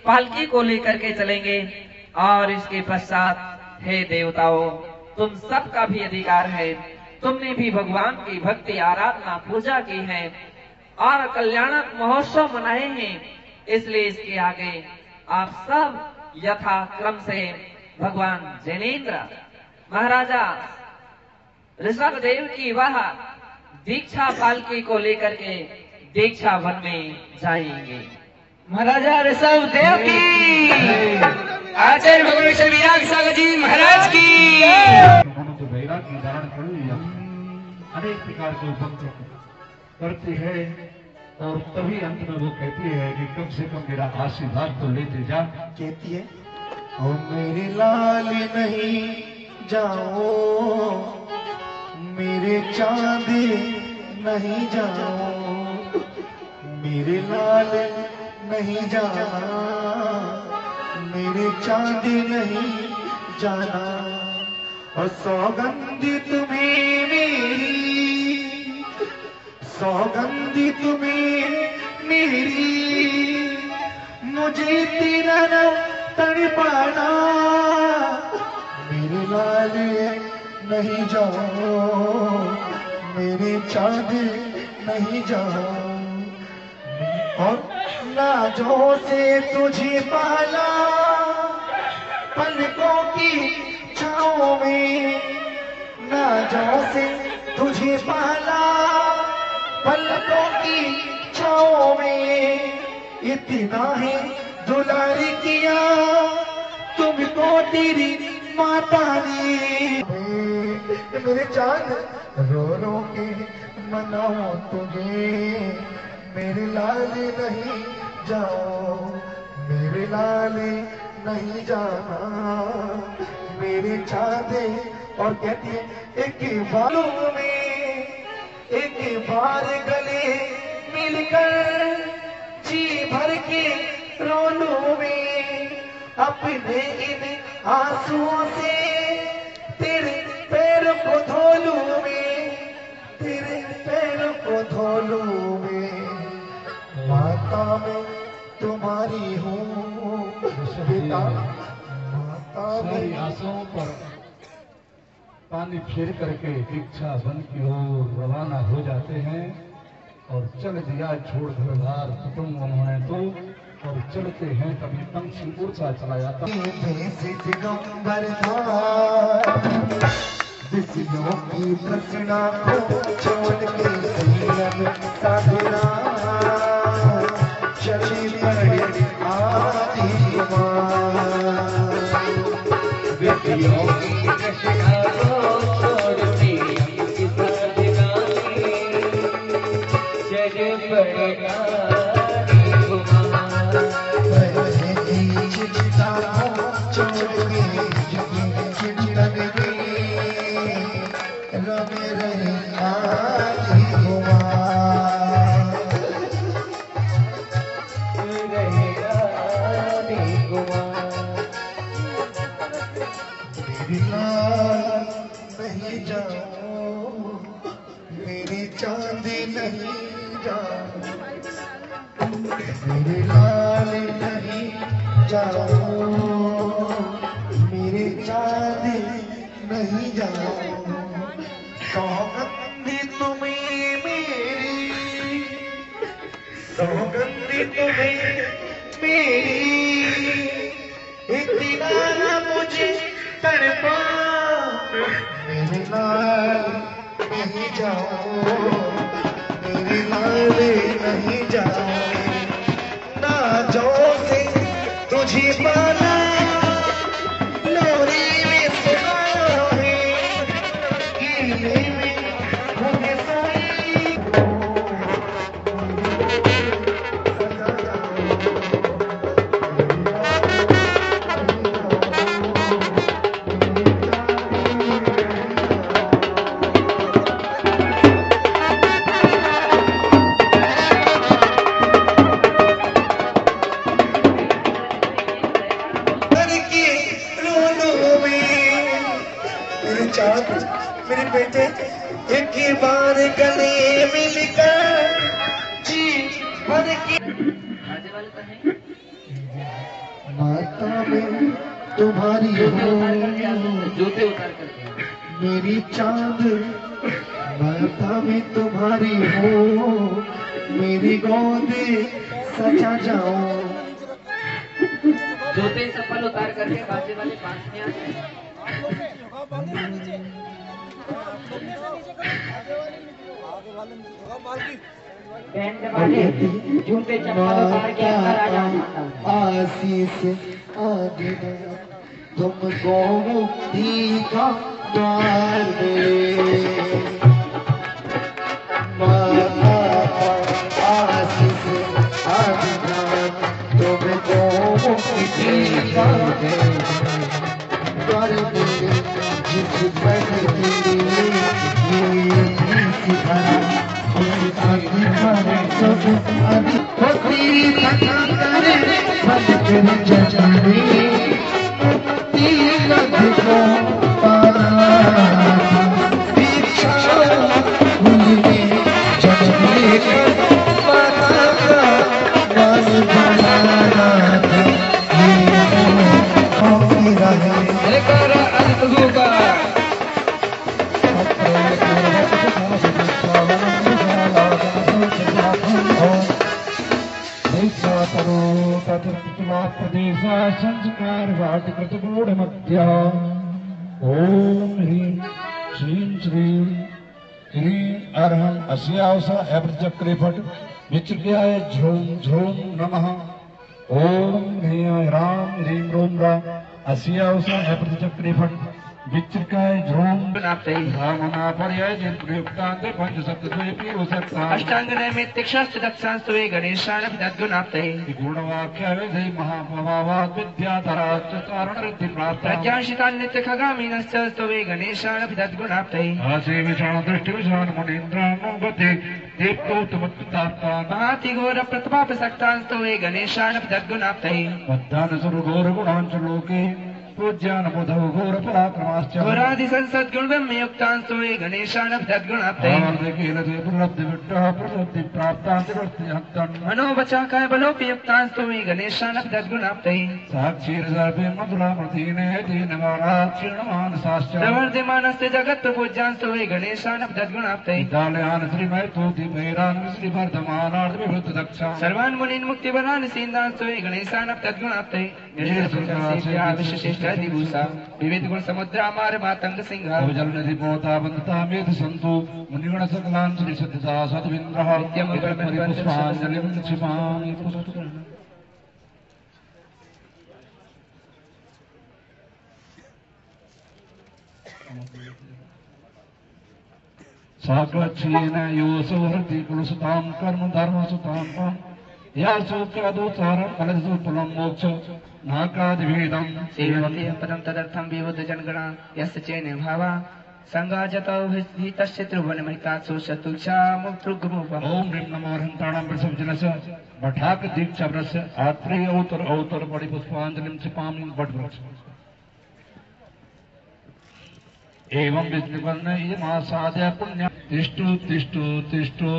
पालकी को लेकर के चलेंगे और इसके पश्चात हे देवताओं, तुम सबका भी अधिकार है, तुमने भी भगवान की भक्ति आराधना पूजा की है और कल्याणक महोत्सव मनाए हैं, इसलिए इसके आगे आप सब यथा क्रम से भगवान जैनेन्द्र महाराजा ऋषभ देव की वह दीक्षा पालकी को लेकर के दीक्षा वन में जाएंगे। महाराजा ऋषभ देव की, आचार्य भगवान विराग सागर जी महाराज की। उन्होंने तो वैराग्य धारण कर लिया, अनेक प्रकार के उपक्रम करती है और तभी अंत में वो कहती है कि कम से कम मेरा आशीर्वाद तो लेते जा। कहती है ओ मेरे लाल नहीं जाओ, मेरे चांद नहीं जाओ, मेरे लाल नहीं जाना, मेरे चांद नहीं जाना, और सौगंधी तुम्हें मेरी, सौगंधी तुम्हें मेरी, मुझे तेरा न तड़पाना, मेरे लाल नहीं जाओ, मेरे चांद नहीं जाओ, और नाजों से तुझे पाला, पलकों की छाँव में, नाजों से तुझे पाला, पलकों की छाँव में, इतना है दुलार किया तुमको तेरी माता ने। मेरे चांद रो रो के मनाओ तुझे, मेरे लाल नहीं जाओ, मेरे लाल नहीं जाना, मेरे चांदे। और कहती है एक बालों में एक बार गले मिलकर, जी भर के रोनों में, अपने इन आंसुओं से तेरे पैरों को धो लूं मैं, तेरे पैरों को धो लूं मैं, माता मैं तुम्हारी हूँ बेटा, माता सारी आशाओं पर पानी फेर करके दीक्षा वन की ओर रवाना हो जाते हैं और चल दिया छोड़ घर बार कुटुंब उन्होंने तो, और चलते हैं तभी पंछी ऊर्जा चला जाता दिशों की दक्षिणा को छोड़ के साधना चली पड़े आदि व्यक्तियों की दक्षिणा को छोड़ के साधना चली पड़े नहीं जाओ, मेरी चांदी नहीं जाओ, मेरे लाल नहीं जाओ, मेरे चांदी नहीं जाओ, सौगंधी तुम्हें मेरी, सौगंधी तुम्हें मेरी, इतना मुझे तड़पा, मेरे लाल नहीं जाओ, मेरे लाल नहीं जाओ, नाजों से तुझे पाला, लोरी में सुनाया है, कीले में मुझे सोई, मेरे बेटे एक बार गले मिलकर जी भर की माता में तुम्हारी हो, जूते उतार करके मेरी चांद माता में तुम्हारी हो, मेरी गोद सजा जाओ। जूते चप्पल उतार करके बाजे वाले पास में आ जाए। बैंड वाले जूते चप्पल उतार के अंदर आ जाओ। आशीष आगे तुमको मुक्ति का द्वार मिले, आशीष आगे तुमको मुक्ति का द्वार मिले, जिस पर तेरी कथा करे बंद जजाने तीर को पाना दीक्षा भूलने जजने पाना वाल बनाना था ये रहे लेकर अल्लाह प्रदेश संस्कार वाटिकृत गूढ़ मध्य ओम ह्रीं श्रीं श्रीं ह्रीं अर्हं अस्यावसा एवचक्रे फट विचक्रियाय झूम झूम नमः ओम ह्रीं राम ह्रीं रोम रा अस्यावसा एवचक्रे फट विचक्रियाय झूम भावना पर्याय जिन प्रयुक्तांत पंच सप्तद्वय पीरो सत्ता अष्टांग नैमित्तिक शास्त्र दक्षांस्तवे गणेशान तद्गुणाप्ते गुणवाक्य विधि महाभवावाद विद्याधराच चारण रिद्धि प्राप्त प्रज्ञाशितान्नित्य खगामीनस्तवे गणेशान तद्गुणाप्ते आसे विषाण दृष्टि विषाण मुनीन्द्रानुगते दीप्तोत्तमत्ताप्ता महाति घोर प्रताप सक्तांस्तवे गणेशान तद्गुणाप्ते बद्धान सुर घोर गुणांच लोके पूज्यान बुधौ घोर पराक्रमाश्च घोरादि संसद्गुण ब्रह्मयुक्तांस्तवे गणेशान तद्गुणाप्ते आवर्तकीलते प्रलब्धि विट्टः प्रसिद्धि प्राप्तांति वर्तिहन्तन् मनोवचाकाय बलोपयुक्तांस्तवे गणेशान तद्गुणाप्ते साक्षीर सर्वे मधुरामृतीने दीनवारात् क्षीणमानसाश्च प्रवर्धमानस्य जगत् पूज्यांस्तवे गणेशान तद्गुणाप्ते विद्यालयान् श्रीमैतोति भैरान् श्रीवर्धमानार्थ विवृत दक्षा सर्वान् मुनीन् मुक्तिबलान् सीन्दांस्तवे गणेशान तद्गुणाप्ते विशिष्ट दिवसा विविध गुण समुद्र अमार मातंग सिंह जल नदी पोता बंधता मेध संतु मुनिगण सकलान श्री सत्यसा सतविंद्रः नित्यं पुष्पांजलिं क्षिपामि साकच्छेन योऽसौ हरति कुलसुतां कर्म धर्मसुतां या सूत्रादोचारं फलसुफलं मोक्ष नाकादिभेदं सेवते पदं तदर्थं विबुद्ध जनगणा यस्य चेन भावा संगाजतौ हितस्य त्रिभुवनमहितात्सु शतुक्षा मुक्तृगमुपम् ओम ह्रीं नमो हन्ताणां वृषभजनस्य मठाक दीक्षाव्रस्य आत्रेय औतर परिपुष्पाञ्जलिं क्षिपामि वटवृक्ष एवं विष्णुवर्ण इयमासाद्य पुण्य तिष्ठु तिष्ठु तिष्ठु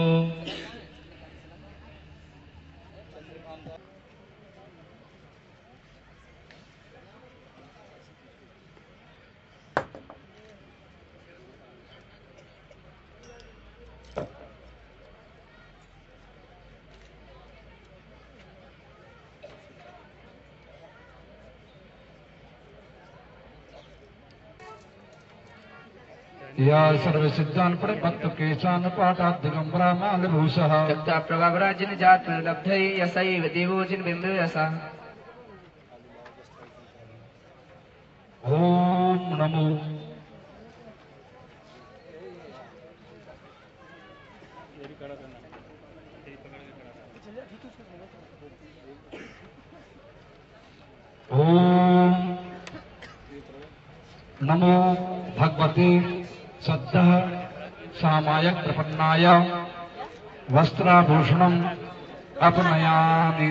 या सर्व सिद्धान पर भक्त केशान पाठात दिगंबरा माल भूषः तप्ता प्रभावराजन जात लब्धै यसैव देवो जिन बिंब यसा ओम नमो ओम नमो भगवते सद्दः सामायक प्रपन्नाय वस्त्राभूषणम् अपनयामि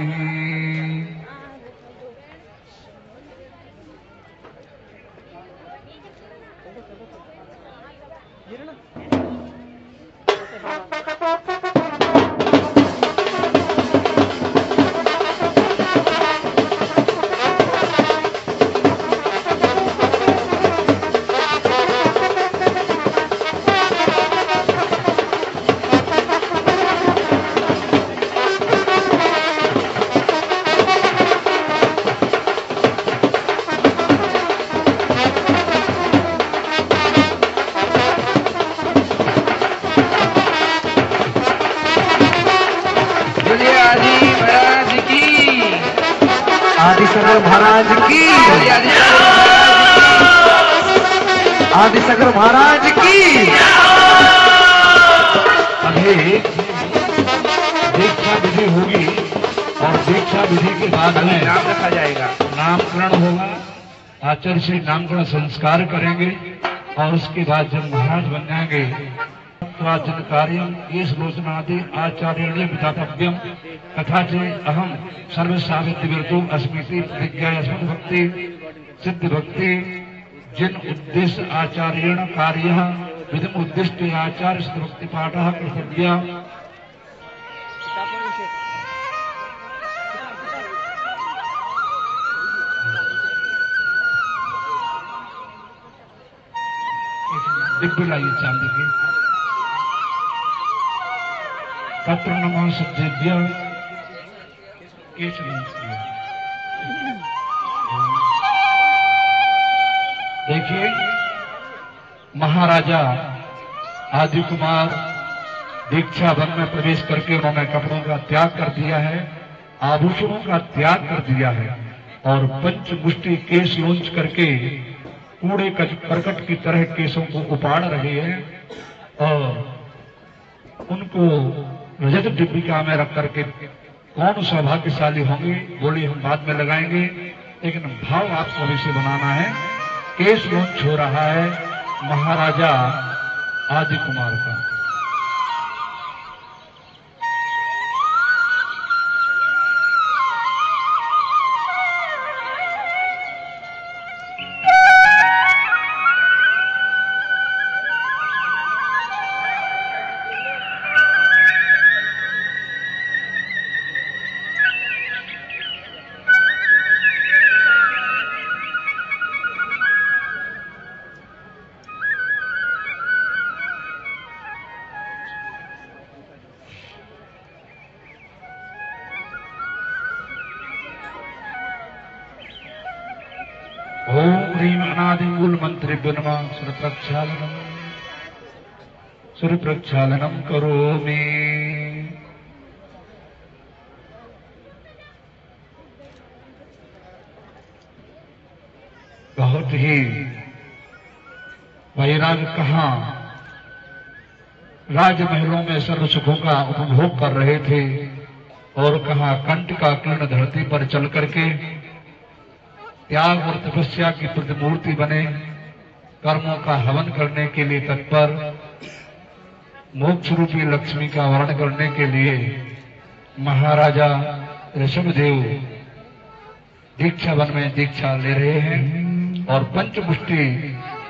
आदिशंकर महाराज की, आदिशंकर महाराज की। अभी दीक्षा विधि होगी और दीक्षा विधि के बाद में नाम रखा जाएगा, नामकरण होगा। आचार्य श्री नामकरण संस्कार करेंगे और उसके बाद जब महाराज बन जाएंगे जन कार्यम ये श्लोचनादि आचार्य विधातव्यम तथा च अहम सर्वसावित्य विरतु अस्मिति प्रतिज्ञा भक्ति सिद्ध भक्ति जिन उद्देश्य आचार्यण कार्य विधम उद्दिष्ट आचार्य सिद्ध भक्ति पाठ कर्तव्य। दिव्य लाइए चांदी की तत्र नमः सद्देव्य देखिए महाराजा आदि कुमार दीक्षा वन में प्रवेश करके उन्होंने कपड़ों का त्याग कर दिया है, आभूषणों का त्याग कर दिया है और पंचमुष्टि केश लूंच करके कूड़े करकट की तरह केसों को उपाड़ रहे हैं और उनको रजत डिब्बिका में रख करके कौन सौभाग्यशाली होंगे बोली हम बाद में लगाएंगे, लेकिन भाव आपको अभी से बनाना है। केस लॉन्च हो रहा है महाराजा आदि कुमार का। ओम ह्रीं अनादिमूल मंत्रेभ्यो नमः। सूर्य प्रक्षालनम करोमि। बहुत ही वैराग कहाँ राजमहलों में सर्व सुखों का उपभोग कर रहे थे और कहाँ कंठ का किरण धरती पर चल करके त्याग और तपस्या की प्रतिमूर्ति बने, कर्मों का हवन करने के लिए तत्पर, मोक्ष रूपी लक्ष्मी का वर्ण करने के लिए महाराजा ऋषभदेव दीक्षा वन में दीक्षा ले रहे हैं और पंचमुष्टि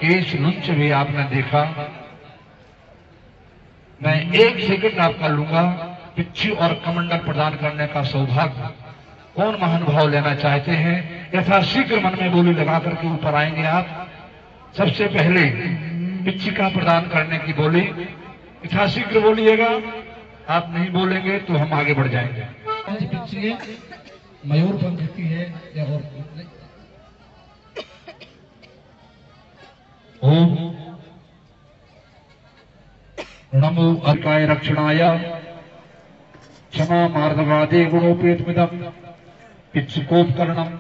केश लुंच भी आपने देखा। मैं 1 सेकंड आपका लूंगा, पिच्छी और कमंडल प्रदान करने का सौभाग्य कौन महानुभाव लेना चाहते हैं? यथाशीघ्र मन में बोली लगा करके ऊपर आएंगे आप। सबसे पहले पिच्छिका प्रदान करने की बोली यथाशीघ्र बोलिएगा, आप नहीं बोलेंगे तो हम आगे बढ़ जाएंगे। पिच्छी मयूर पंख की है या और ओम नमो अर्काय रक्षणाय क्षमा मार्गवादे गुणोपेतमिदम् पिच्छुकोपकरणम्।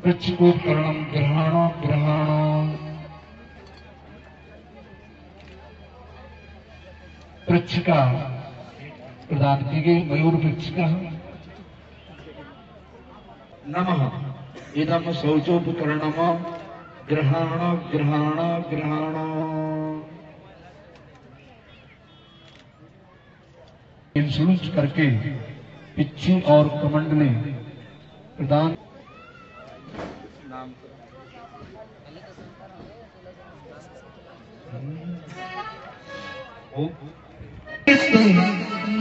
पिच्छुकोपकरणम् ग्रहाण ग्रहाण पृच्छिका प्रदान की गई, मयूर पृच्छिका। नमः इदम शौचोपकरणम ग्रहाण ग्रहाण ग्रहाण। इंसुलूच करके पिच्छी और कमंडली प्रदान।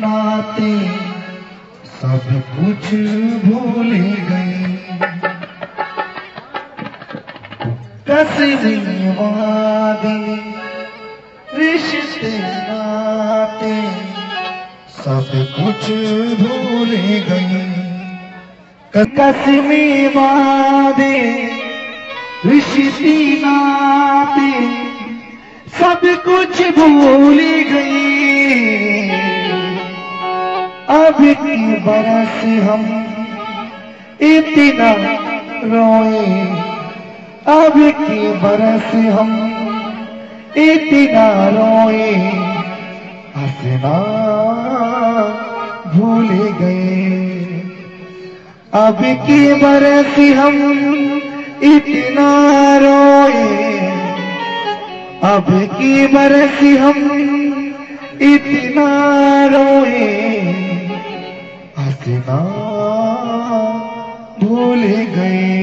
नाते सब कुछ भूल गई, कसम वादे रिश्ते नाते सब कुछ भूल गई, कसमी वादे रिश्ते नाते सब कुछ भूल गई। अब की बरस हम इतना रोए, अब की बरस हम इतना रोए, हंसना भूल गए। अब की बरस हम इतना रोए, अब की बरस हम इतना रोए, हंसना भूल गए।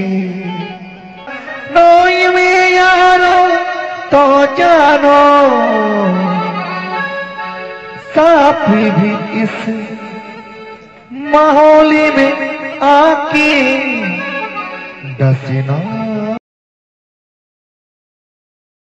रोई में यारो तो जानो साथ भी इस माहौल में आके डसना